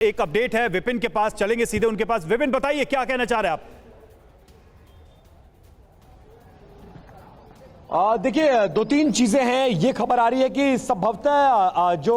एक अपडेट है विपिन के पास, चलेंगे सीधे उनके पास। विपिन बताइए क्या कहना चाह रहे हैं आप? देखिए, दो तीन चीजें हैं। ये खबर आ रही है कि संभवतः जो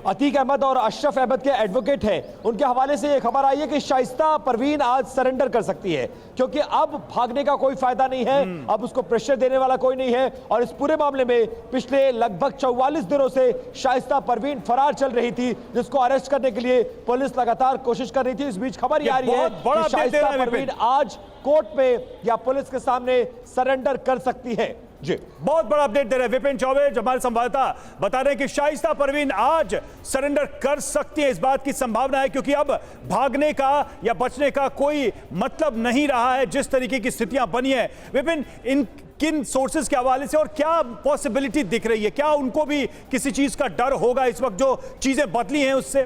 अतीक अहमद और अशरफ अहमद के एडवोकेट हैं, उनके हवाले से ये खबर आई है कि शाइस्ता परवीन आज सरेंडर कर सकती है, क्योंकि अब भागने का कोई फायदा नहीं है, अब उसको प्रेशर देने वाला कोई नहीं है। और इस पूरे मामले में पिछले लगभग 44 दिनों से शाइस्ता परवीन फरार चल रही थी, जिसको अरेस्ट करने के लिए पुलिस लगातार कोशिश कर रही थी। इस बीच खबर यह आ रही है कि शाइस्ता परवीन आज कोर्ट में या पुलिस के सामने सरेंडर कर सकती है। जी, बहुत बड़ा अपडेट दे रहे हैं विपिन चौबे, हमारे संवाददाता बता रहे हैं कि शाइस्ता परवीन आज सरेंडर कर सकती है। इस बात की संभावना है क्योंकि अब भागने का या बचने का कोई मतलब नहीं रहा है, जिस तरीके की स्थितियां बनी है। विपिन, इन किन सोर्सेज के हवाले से और क्या पॉसिबिलिटी दिख रही है? क्या उनको भी किसी चीज का डर होगा इस वक्त जो चीजें बदली हैं उससे?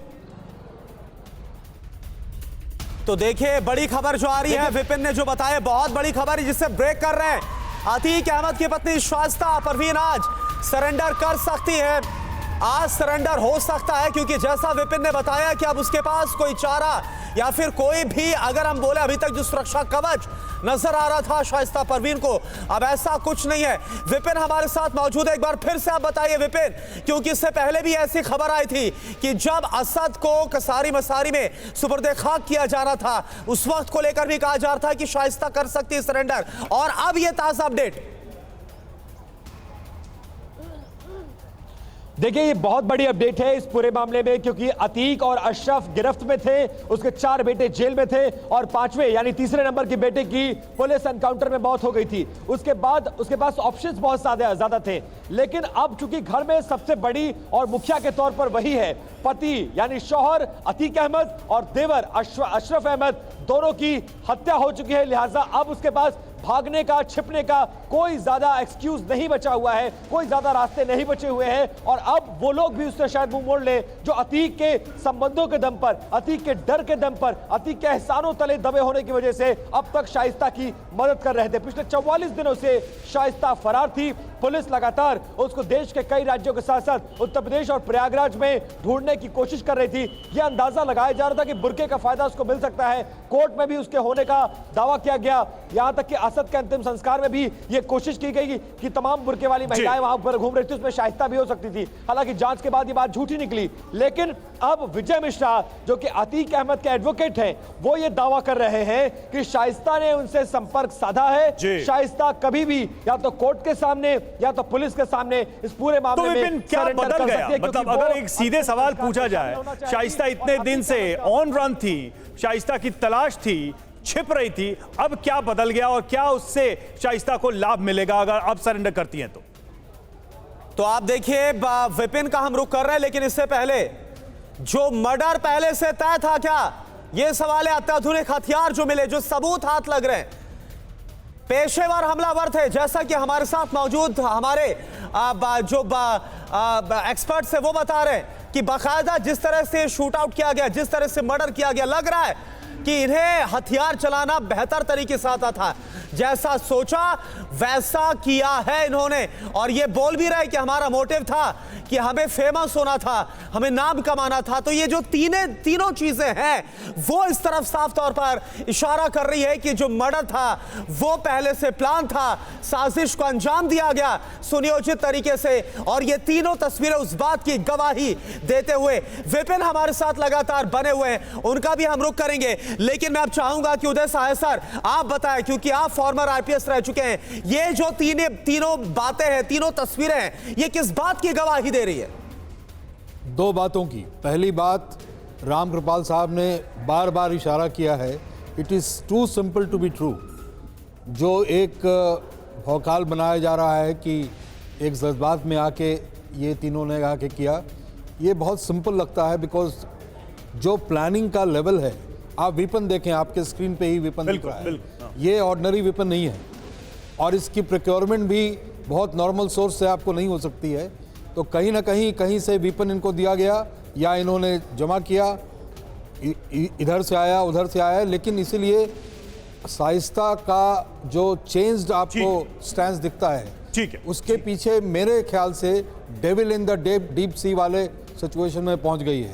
तो देखिए, बड़ी खबर जो आ रही है, विपिन ने जो बताया बहुत बड़ी खबर है, जिससे ब्रेक कर रहे हैं। अतीक अहमद की पत्नी शाइस्ता परवीन आज सरेंडर कर सकती है। आज सरेंडर हो सकता है क्योंकि जैसा विपिन ने बताया कि अब उसके पास कोई चारा या फिर कोई भी, अगर हम बोले अभी तक जो सुरक्षा कवच नजर आ रहा था शाइस्ता परवीन को, अब ऐसा कुछ नहीं है। विपिन हमारे साथ मौजूद है, एक बार फिर से आप बताइए विपिन, क्योंकि इससे पहले भी ऐसी खबर आई थी कि जब असद को कसारी मसारी में सुपर्दे खाक किया जाना था, उस वक्त को लेकर भी कहा जा रहा था कि शाइस्ता कर सकती है सरेंडर, और अब यह ताजा अपडेट। देखिए, ये बहुत बड़ी अपडेट है इस पूरे मामले में, क्योंकि अतीक और अशरफ गिरफ्त में थे, उसके 4 बेटे जेल में थे और 5वें यानी तीसरे नंबर के बेटे की पुलिस एनकाउंटर में मौत हो गई थी। उसके बाद उसके पास ऑप्शंस बहुत ज्यादा थे, लेकिन अब चूंकि घर में सबसे बड़ी और मुखिया के तौर पर वही है, पति यानी शौहर अतीक अहमद और देवर अशरफ अहमद, दोनों की हत्या हो चुकी है। लिहाजा अब उसके पास भागने का, छिपने का कोई ज्यादा एक्सक्यूज नहीं बचा हुआ है, कोई ज्यादा रास्ते नहीं बचे हुए हैं। और अब वो लोग भी उससे शायद मुंह मोड़ ले जो अतीक के संबंधों के दम पर, अतीक के डर के दम पर, अतीक के एहसानों तले दबे होने की वजह से अब तक शाइस्ता की मदद कर रहे थे। पिछले 44 दिनों से शाइस्ता फरार थी। पुलिस लगातार उसको देश के कई राज्यों के साथ साथ उत्तर प्रदेश और प्रयागराज में ढूंढने की कोशिश कर रही थी। यह अंदाजा लगाया जा रहा था कि बुर्के का फायदा उसको मिल सकता है। कोर्ट में भी उसके होने का दावा किया गया, यहां तक कि असद के अंतिम संस्कार में भी यह कोशिश की गई कि तमाम बुर्के वाली महिलाएं वहां पर घूम रही थी, उसमें शाइस्ता भी हो सकती थी। हालांकि जांच के बाद यह बात झूठी निकली, लेकिन अब विजय मिश्रा जो कि अतीक अहमद के एडवोकेट हैं, वो ये दावा कर रहे हैं कि शाइस्ता ने उनसे संपर्क साधा है। शाइस्ता कभी भी या तो कोर्ट के सामने या तो पुलिस के सामने इस पूरे मामले में क्या बदल गया? मतलब अगर एक सीधे सवाल पूछा जाए, शाइस्ता इतने दिन से ऑन रन थी, शाइस्ता की तलाश थी, छिप रही थी, अब क्या बदल गया और क्या उससे शाइस्ता को लाभ मिलेगा अगर अब सरेंडर करती हैं तो आप देखिए, विपिन का हम रुख कर रहे हैं, लेकिन इससे पहले जो मर्डर पहले से तय था क्या, यह सवाल है। अत्याधुनिक हथियार जो मिले, जो सबूत हाथ लग रहे हैं, पेशेवर हमलावर थे, जैसा कि हमारे साथ मौजूद हमारे जो एक्सपर्ट्स है वो बता रहे हैं कि बाकायदा जिस तरह से शूट आउट किया गया, जिस तरह से मर्डर किया गया, लग रहा है कि इन्हें हथियार चलाना बेहतर तरीके से आता था। जैसा सोचा वैसा किया है इन्होंने, और ये बोल भी रहे कि हमारा मोटिव था कि हमें फेमस होना था, हमें नाम कमाना था। तो ये जो तीनों चीजें हैं वो इस तरफ साफ तौर पर इशारा कर रही है कि जो मर्डर था वो पहले से प्लान था, साजिश को अंजाम दिया गया सुनियोजित तरीके से, और ये तीनों तस्वीरें उस बात की गवाही देते हुए विपिन हमारे साथ लगातार बने हुए हैं, उनका भी हम रुख करेंगे। लेकिन मैं अब चाहूंगा कि उदय सहाय सर आप बताएं, क्योंकि आप फॉर्मर आईपीएस रह चुके हैं, ये जो तीनों बातें हैं, तीनों तस्वीरें हैं, ये किस बात की गवाही दे रही है? दो बातों की। पहली बात, राम कृपाल साहब ने बार बार इशारा किया है, it is too simple to be true. जो एक भौकाल बनाया जा रहा है कि एक जज्बात में आके ये तीनों ने आके किया, ये बहुत सिंपल लगता है, बिकॉज जो प्लानिंग का लेवल है, आप वेपन देखें, आपके स्क्रीन पे ही वेपन दिख रहा है, ये ऑर्डिनरी वेपन नहीं है, और इसकी प्रोक्योरमेंट भी बहुत नॉर्मल सोर्स से आपको नहीं हो सकती है। तो कहीं ना कहीं से वेपन इनको दिया गया या इन्होंने जमा किया, इधर से आया उधर से आया। लेकिन इसीलिए शाइस्ता का जो चेंज्ड आपको स्टैंस दिखता है, ठीक है, उसके पीछे मेरे ख्याल से devil in the deep sea वाले सिचुएशन में पहुंच गई है।